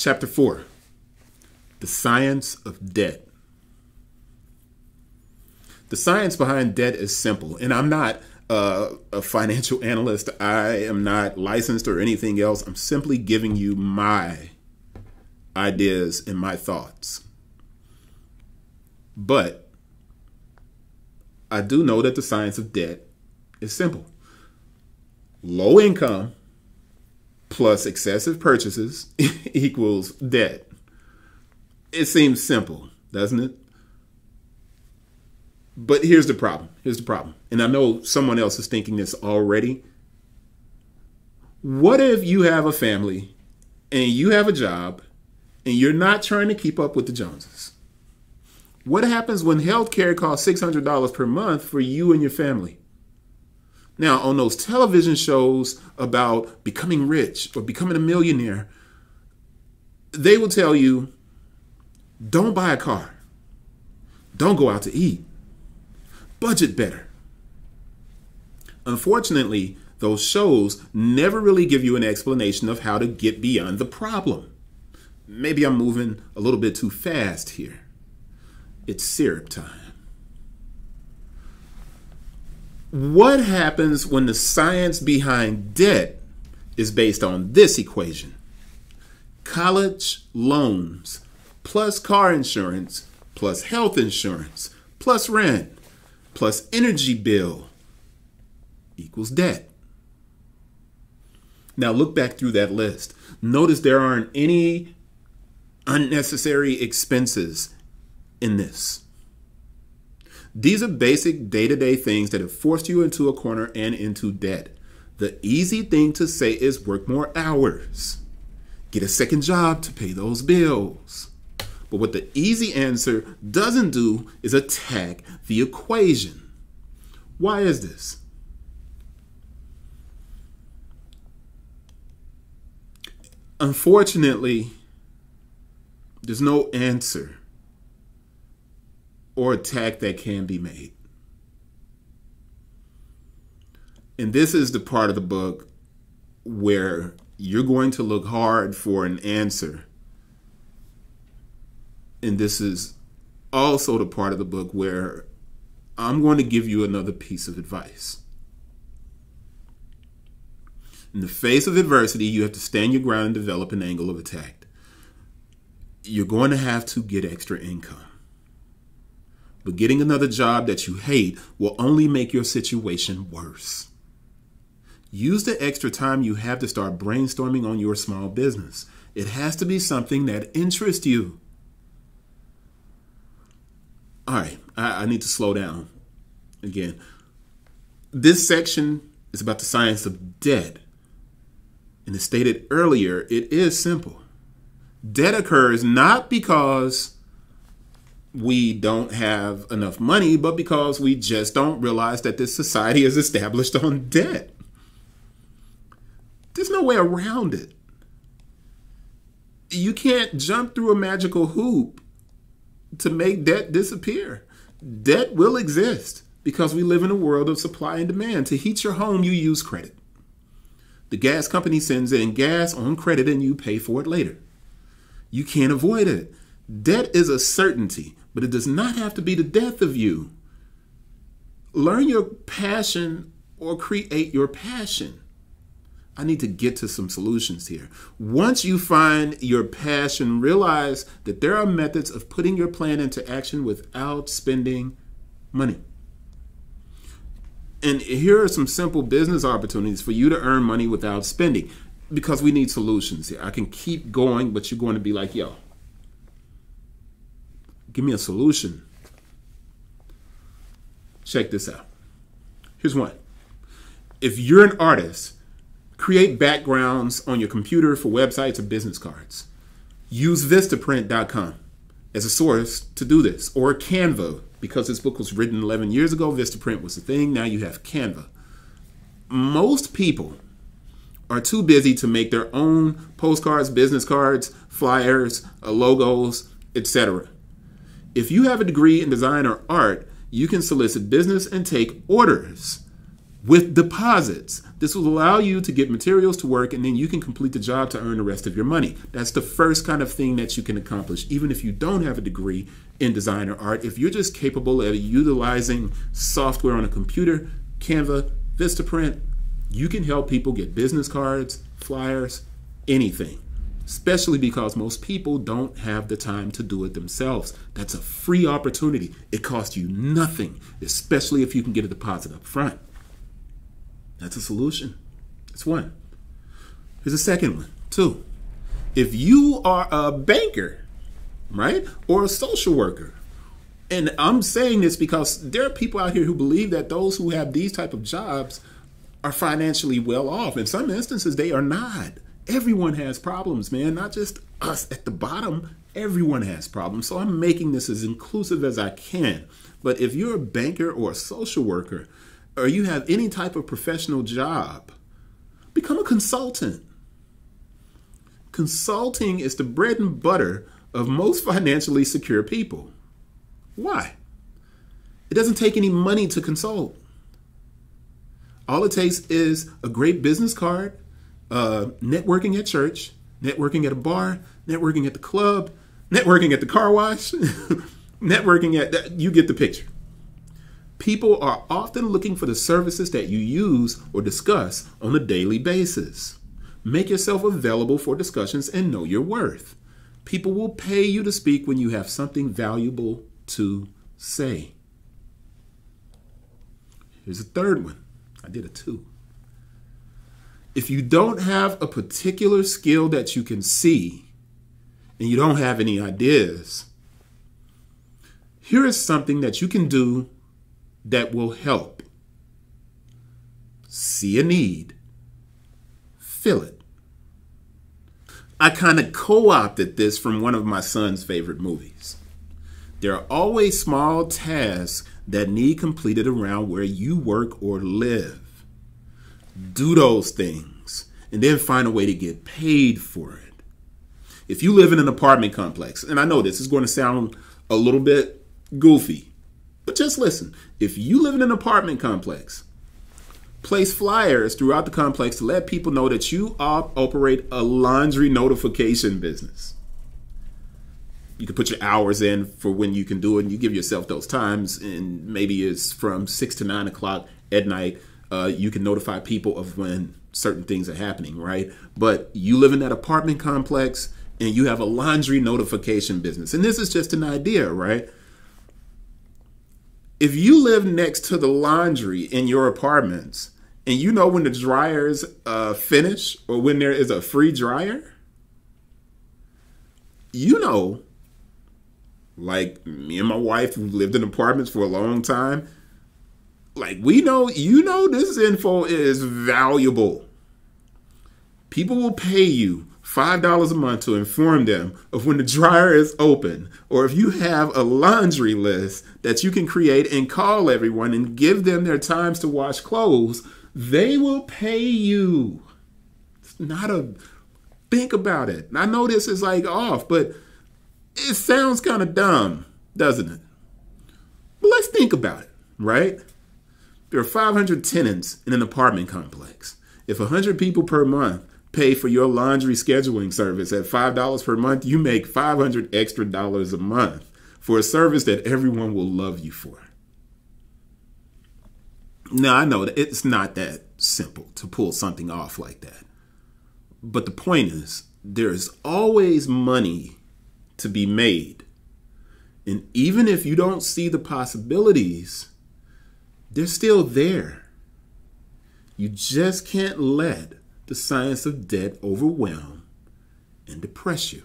Chapter 4, The Science of Debt. The science behind debt is simple, and I'm not a financial analyst. I am not licensed or anything else. I'm simply giving you my ideas and my thoughts. But I do know that the science of debt is simple. Low income plus excessive purchases equals debt. It seems simple, doesn't it? But here's the problem. And I know someone else is thinking this already. What if you have a family and you have a job and you're not trying to keep up with the Joneses? What happens when healthcare costs $600 per month for you and your family? Now, on those television shows about becoming rich or becoming a millionaire, they will tell you, don't buy a car. Don't go out to eat. Budget better. Unfortunately, those shows never really give you an explanation of how to get beyond the problem. Maybe I'm moving a little bit too fast here. It's syrup time. What happens when the science behind debt is based on this equation? College loans plus car insurance plus health insurance plus rent plus energy bill equals debt. Now look back through that list. Notice there aren't any unnecessary expenses in this. These are basic day-to-day things that have forced you into a corner and into debt. The easy thing to say is work more hours. Get a second job to pay those bills. But what the easy answer doesn't do is attack the equation. Why is this? Unfortunately, there's no answer or attack that can be made. And this is the part of the book where you're going to look hard for an answer. And this is also the part of the book where I'm going to give you another piece of advice. In the face of adversity, you have to stand your ground and develop an angle of attack. You're going to have to get extra income. But getting another job that you hate will only make your situation worse. Use the extra time you have to start brainstorming on your small business. It has to be something that interests you. All right, I need to slow down again. This section is about the science of debt. And as stated earlier, it is simple. Debt occurs not because we don't have enough money, but because we just don't realize that this society is established on debt. There's no way around it. You can't jump through a magical hoop to make debt disappear. Debt will exist because we live in a world of supply and demand. To heat your home, you use credit. The gas company sends in gas on credit and you pay for it later. You can't avoid it. Debt is a certainty, but it does not have to be the death of you. Learn your passion or create your passion. I need to get to some solutions here. Once you find your passion, realize that there are methods of putting your plan into action without spending money. And here are some simple business opportunities for you to earn money without spending, because we need solutions here. I can keep going, but you're going to be like, yo, give me a solution. Check this out. Here's one. If you're an artist, create backgrounds on your computer for websites or business cards. Use Vistaprint.com as a source to do this, or Canva. Because this book was written 11 years ago, Vistaprint was the thing. Now you have Canva. Most people are too busy to make their own postcards, business cards, flyers, logos, etc. If you have a degree in design or art, you can solicit business and take orders with deposits. This will allow you to get materials to work, and then you can complete the job to earn the rest of your money. That's the first kind of thing that you can accomplish, even if you don't have a degree in design or art. If you're just capable of utilizing software on a computer, Canva, Vistaprint, you can help people get business cards, flyers, anything. Especially because most people don't have the time to do it themselves. That's a free opportunity. It costs you nothing, especially if you can get a deposit up front. That's a solution. That's one. Here's a second one. Two, if you are a banker, right, or a social worker, and I'm saying this because there are people out here who believe that those who have these type of jobs are financially well off. In some instances, they are not. Everyone has problems, man, not just us at the bottom. Everyone has problems. So I'm making this as inclusive as I can. But if you're a banker or a social worker, or you have any type of professional job, become a consultant. Consulting is the bread and butter of most financially secure people. Why? It doesn't take any money to consult. All it takes is a great business card, networking at church, networking at a bar, networking at the club, networking at the car wash, networking at, you get the picture. People are often looking for the services that you use or discuss on a daily basis. Make yourself available for discussions and know your worth. People will pay you to speak when you have something valuable to say. Here's a third one. I did a 2. If you don't have a particular skill that you can see and you don't have any ideas, here is something that you can do that will help. See a need, fill it. I kind of co-opted this from one of my son's favorite movies. There are always small tasks that need completed around where you work or live. Do those things and then find a way to get paid for it. If you live in an apartment complex, and I know this is going to sound a little bit goofy, but just listen. If you live in an apartment complex, place flyers throughout the complex to let people know that you operate a laundry notification business. You can put your hours in for when you can do it, and you give yourself those times, and maybe it's from 6 to 9 o'clock at night. You can notify people of when certain things are happening, right? But you live in that apartment complex and you have a laundry notification business. And this is just an idea, right? If you live next to the laundry in your apartments and you know when the dryers finish or when there is a free dryer, you know, like me and my wife who lived in apartments for a long time, like we know, you know, this info is valuable. People will pay you $5 a month to inform them of when the dryer is open, or if you have a laundry list that you can create and call everyone and give them their times to wash clothes, they will pay you. It's not a, think about it. I know this is like off, but it sounds kind of dumb, doesn't it? But let's think about it, right? There are 500 tenants in an apartment complex. If 100 people per month pay for your laundry scheduling service at $5 per month, you make $500 extra a month for a service that everyone will love you for. Now, I know that it's not that simple to pull something off like that. But the point is, there is always money to be made. And even if you don't see the possibilities, they're still there. You just can't let the science of debt overwhelm and depress you.